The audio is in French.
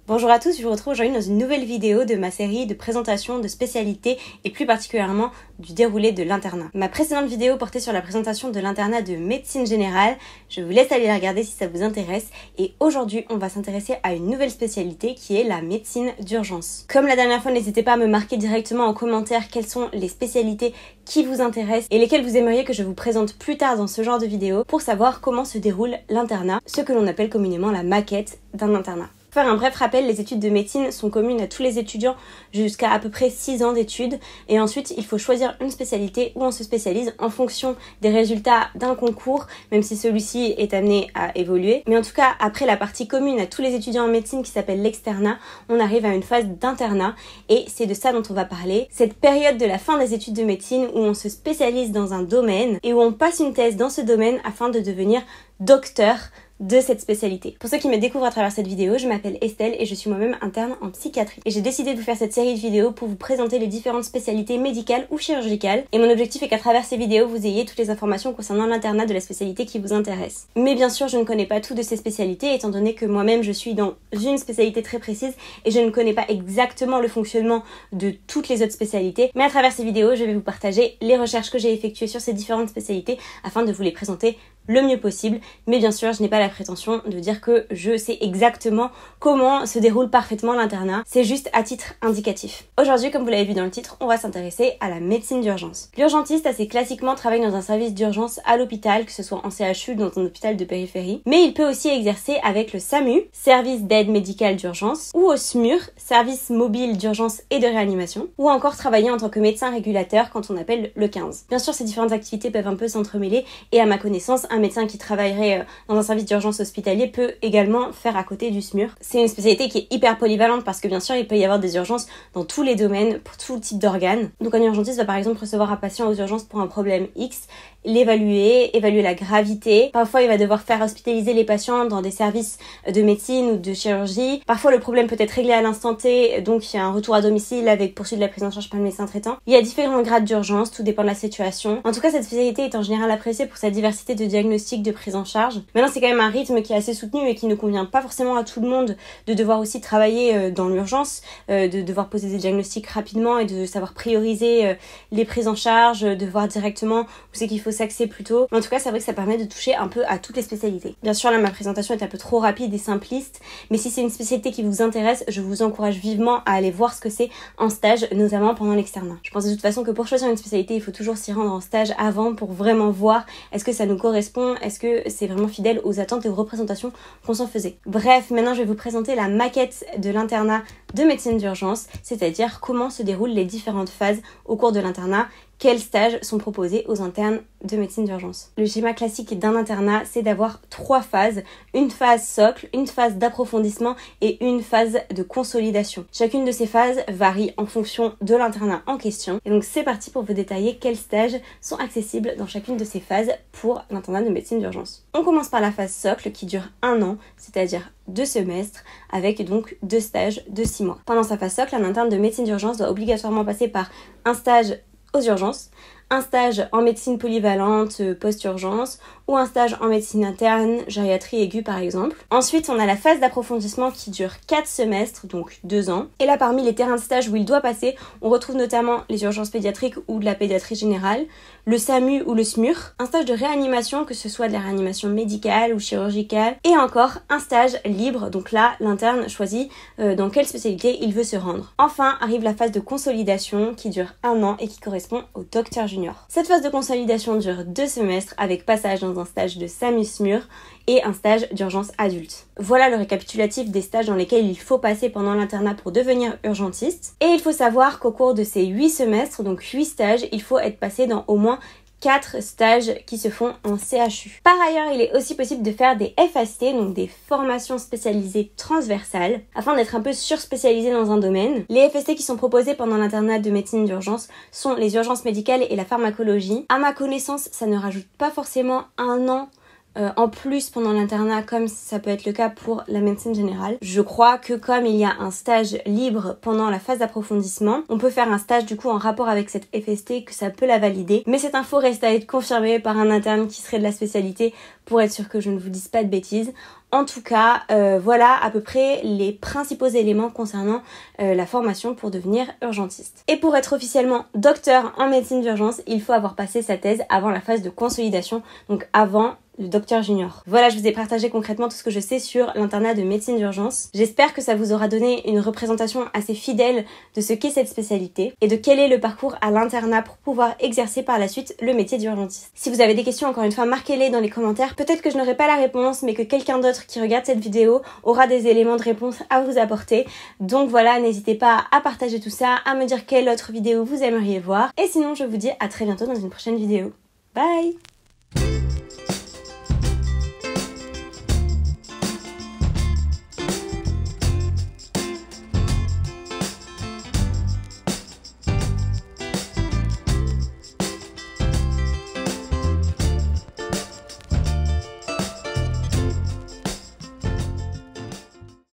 Bonjour à tous, je vous retrouve aujourd'hui dans une nouvelle vidéo de ma série de présentation de spécialités et plus particulièrement du déroulé de l'internat. Ma précédente vidéo portait sur la présentation de l'internat de médecine générale, je vous laisse aller la regarder si ça vous intéresse et aujourd'hui on va s'intéresser à une nouvelle spécialité qui est la médecine d'urgence. Comme la dernière fois, n'hésitez pas à me marquer directement en commentaire quelles sont les spécialités qui vous intéressent et lesquelles vous aimeriez que je vous présente plus tard dans ce genre de vidéo pour savoir comment se déroule l'internat, ce que l'on appelle communément la maquette d'un internat. Pour faire un bref rappel, les études de médecine sont communes à tous les étudiants jusqu'à à peu près 6 ans d'études et ensuite il faut choisir une spécialité où on se spécialise en fonction des résultats d'un concours, même si celui-ci est amené à évoluer. Mais en tout cas, après la partie commune à tous les étudiants en médecine qui s'appelle l'externat, on arrive à une phase d'internat et c'est de ça dont on va parler. Cette période de la fin des études de médecine où on se spécialise dans un domaine et où on passe une thèse dans ce domaine afin de devenir docteur de cette spécialité. Pour ceux qui me découvrent à travers cette vidéo, je m'appelle Estelle et je suis moi-même interne en psychiatrie. Et j'ai décidé de vous faire cette série de vidéos pour vous présenter les différentes spécialités médicales ou chirurgicales. Et mon objectif est qu'à travers ces vidéos, vous ayez toutes les informations concernant l'internat de la spécialité qui vous intéresse. Mais bien sûr, je ne connais pas tout de ces spécialités, étant donné que moi-même je suis dans une spécialité très précise et je ne connais pas exactement le fonctionnement de toutes les autres spécialités. Mais à travers ces vidéos, je vais vous partager les recherches que j'ai effectuées sur ces différentes spécialités afin de vous les présenter le mieux possible, mais bien sûr je n'ai pas la prétention de dire que je sais exactement comment se déroule parfaitement l'internat, c'est juste à titre indicatif. Aujourd'hui, comme vous l'avez vu dans le titre, on va s'intéresser à la médecine d'urgence. L'urgentiste assez classiquement travaille dans un service d'urgence à l'hôpital, que ce soit en CHU ou dans un hôpital de périphérie, mais il peut aussi exercer avec le SAMU, service d'aide médicale d'urgence, ou au SMUR, service mobile d'urgence et de réanimation, ou encore travailler en tant que médecin régulateur quand on appelle le 15. Bien sûr, ces différentes activités peuvent un peu s'entremêler et à ma connaissance, un médecin qui travaillerait dans un service d'urgence hospitalier peut également faire à côté du SMUR. C'est une spécialité qui est hyper polyvalente parce que bien sûr il peut y avoir des urgences dans tous les domaines, pour tout type d'organes. Donc un urgentiste va par exemple recevoir un patient aux urgences pour un problème X, l'évaluer, évaluer la gravité. Parfois il va devoir faire hospitaliser les patients dans des services de médecine ou de chirurgie. Parfois le problème peut être réglé à l'instant T, donc il y a un retour à domicile avec poursuite de la prise en charge par le médecin traitant. Il y a différents grades d'urgence, tout dépend de la situation. En tout cas, cette spécialité est en général appréciée pour sa diversité de diagnostics, de prise en charge. Maintenant, c'est quand même un rythme qui est assez soutenu et qui ne convient pas forcément à tout le monde de devoir aussi travailler dans l'urgence, de devoir poser des diagnostics rapidement et de savoir prioriser les prises en charge, de voir directement où c'est qu'il faut s'axer plus tôt. Mais en tout cas, c'est vrai que ça permet de toucher un peu à toutes les spécialités. Bien sûr, là, ma présentation est un peu trop rapide et simpliste, mais si c'est une spécialité qui vous intéresse, je vous encourage vivement à aller voir ce que c'est en stage, notamment pendant l'externat. Je pense de toute façon que pour choisir une spécialité, il faut toujours s'y rendre en stage avant pour vraiment voir est-ce que ça nous correspond, est-ce que c'est vraiment fidèle aux attentes et aux représentations qu'on s'en faisait. Bref, maintenant je vais vous présenter la maquette de l'internat de médecine d'urgence, c'est-à-dire comment se déroulent les différentes phases au cours de l'internat, quels stages sont proposés aux internes de médecine d'urgence. Le schéma classique d'un internat, c'est d'avoir 3 phases, une phase socle, une phase d'approfondissement et une phase de consolidation. Chacune de ces phases varie en fonction de l'internat en question. Et donc c'est parti pour vous détailler quels stages sont accessibles dans chacune de ces phases pour l'internat de médecine d'urgence. On commence par la phase socle qui dure 1 an, c'est-à-dire 2 semestres, avec donc 2 stages de 6 mois. Pendant sa phase socle, un interne de médecine d'urgence doit obligatoirement passer par un stage aux urgences, un stage en médecine polyvalente post-urgence ou un stage en médecine interne, gériatrie aiguë par exemple. Ensuite, on a la phase d'approfondissement qui dure 4 semestres, donc 2 ans. Et là, parmi les terrains de stage où il doit passer, on retrouve notamment les urgences pédiatriques ou de la pédiatrie générale, le SAMU ou le SMUR, un stage de réanimation, que ce soit de la réanimation médicale ou chirurgicale, et encore un stage libre, donc là, l'interne choisit dans quelle spécialité il veut se rendre. Enfin, arrive la phase de consolidation qui dure 1 an et qui correspond au docteur junior. Cette phase de consolidation dure 2 semestres avec passage dans un stage de SAMU-SMUR et un stage d'urgence adulte. Voilà le récapitulatif des stages dans lesquels il faut passer pendant l'internat pour devenir urgentiste. Et il faut savoir qu'au cours de ces 8 semestres, donc 8 stages, il faut être passé dans au moins 4 stages qui se font en CHU. Par ailleurs, il est aussi possible de faire des FST, donc des formations spécialisées transversales, afin d'être un peu surspécialisé dans un domaine. Les FST qui sont proposés pendant l'internat de médecine d'urgence sont les urgences médicales et la pharmacologie. À ma connaissance, ça ne rajoute pas forcément 1 an en plus pendant l'internat, comme ça peut être le cas pour la médecine générale. Je crois que comme il y a un stage libre pendant la phase d'approfondissement, on peut faire un stage du coup en rapport avec cette FST, que ça peut la valider. Mais cette info reste à être confirmée par un interne qui serait de la spécialité pour être sûr que je ne vous dise pas de bêtises. En tout cas, voilà à peu près les principaux éléments concernant la formation pour devenir urgentiste. Et pour être officiellement docteur en médecine d'urgence, il faut avoir passé sa thèse avant la phase de consolidation, donc avant le docteur junior. Voilà, je vous ai partagé concrètement tout ce que je sais sur l'internat de médecine d'urgence. J'espère que ça vous aura donné une représentation assez fidèle de ce qu'est cette spécialité et de quel est le parcours à l'internat pour pouvoir exercer par la suite le métier d'urgentiste. Si vous avez des questions, encore une fois, marquez-les dans les commentaires. Peut-être que je n'aurai pas la réponse, mais que quelqu'un d'autre qui regarde cette vidéo aura des éléments de réponse à vous apporter. Donc voilà, n'hésitez pas à partager tout ça, à me dire quelle autre vidéo vous aimeriez voir. Et sinon, je vous dis à très bientôt dans une prochaine vidéo. Bye!